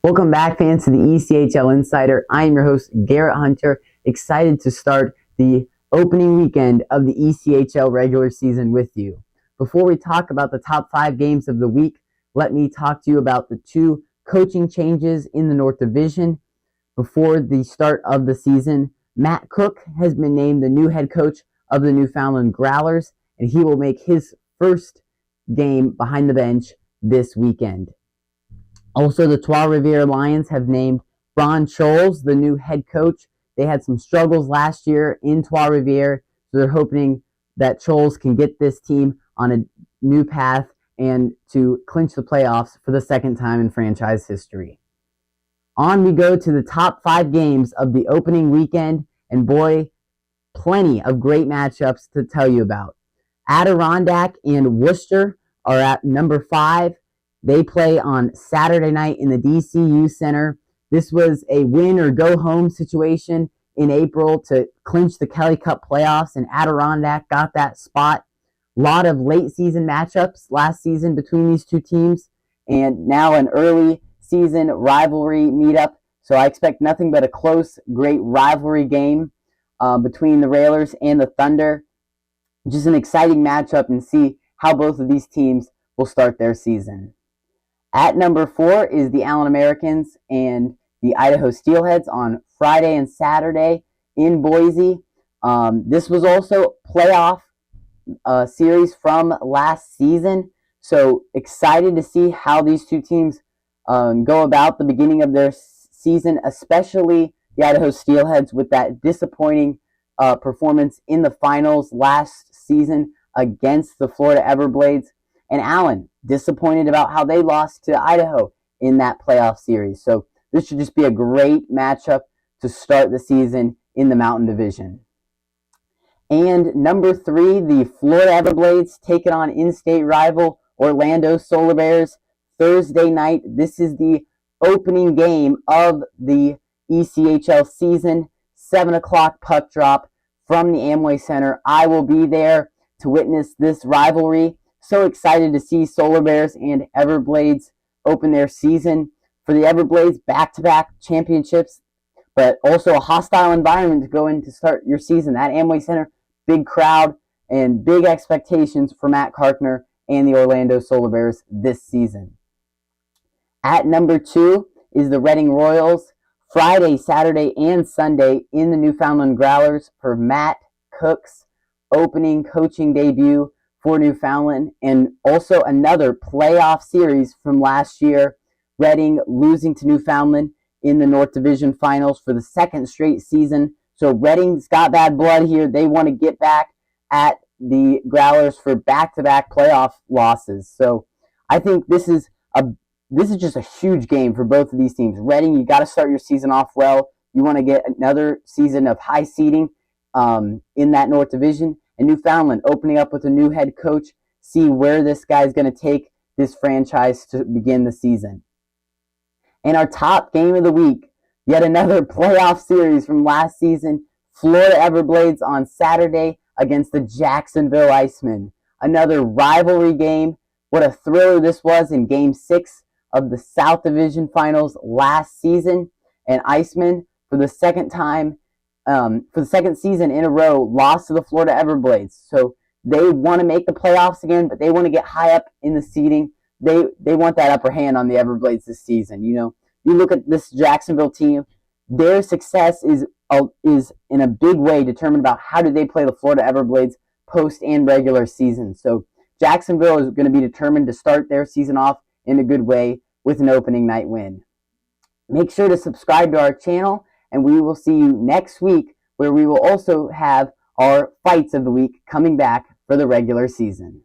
Welcome back, fans, to the ECHL Insider. I am your host, Garrett Hunter, excited to start the opening weekend of the ECHL regular season with you. Before we talk about the top 5 games of the week, let me talk to you about the 2 coaching changes in the North Division. Before the start of the season, Matt Cook has been named the new head coach of the Newfoundland Growlers, and he will make his first game behind the bench this weekend. Also, the Trois-Rivières Lions have named Ron Scholes the new head coach. They had some struggles last year in Trois-Rivières, so they're hoping that Scholes can get this team on a new path and to clinch the playoffs for the second time in franchise history. On we go to the top 5 games of the opening weekend, and boy, plenty of great matchups to tell you about. Adirondack and Worcester are at number 5. They play on Saturday night in the DCU Center. This was a win or go home situation in April to clinch the Kelly Cup playoffs, and Adirondack got that spot. A lot of late season matchups last season between these two teams, and now an early season rivalry meetup. So I expect nothing but a close, great rivalry game between the Railers and the Thunder. Just an exciting matchup, and see how both of these teams will start their season. At number 4 is the Allen Americans and the Idaho Steelheads on Friday and Saturday in Boise. This was also playoff series from last season, so excited to see how these two teams go about the beginning of their season, especially the Idaho Steelheads with that disappointing performance in the finals last season against the Florida Everblades. And Allen, disappointed about how they lost to Idaho in that playoff series. So this should just be a great matchup to start the season in the Mountain Division. And number 3, the Florida Everblades take it on in-state rival Orlando Solar Bears Thursday night. This is the opening game of the ECHL season. 7 o'clock puck drop from the Amway Center. I will be there to witness this rivalry. So excited to see Solar Bears and Everblades open their season. For the Everblades, back-to-back championships, but also a hostile environment to go in to start your season. At Amway Center, big crowd and big expectations for Matt Karkner and the Orlando Solar Bears this season. At number 2 is the Reading Royals. Friday, Saturday, and Sunday in the Newfoundland Growlers for Matt Cook's opening coaching debut for Newfoundland, and also another playoff series from last year, Reading losing to Newfoundland in the North Division Finals for the second straight season. So Reading's got bad blood here. They want to get back at the Growlers for back-to-back playoff losses. So I think this is just a huge game for both of these teams. Reading, you got to start your season off well. You want to get another season of high seeding in that North Division. And Newfoundland opening up with a new head coach, see where this guy's going to take this franchise to begin the season. And our top game of the week, yet another playoff series from last season, Florida Everblades on Saturday against the Jacksonville Icemen. Another rivalry game. What a thriller this was in Game 6 of the South Division Finals last season. And Icemen, for the second season in a row, lost to the Florida Everblades. So they want to make the playoffs again, but they want to get high up in the seeding. They want that upper hand on the Everblades this season. You know, you look at this Jacksonville team, their success is in a big way determined about how do they play the Florida Everblades post and regular season. So Jacksonville is going to be determined to start their season off in a good way with an opening night win. Make sure to subscribe to our channel, and we will see you next week, where we will also have our fights of the week coming back for the regular season.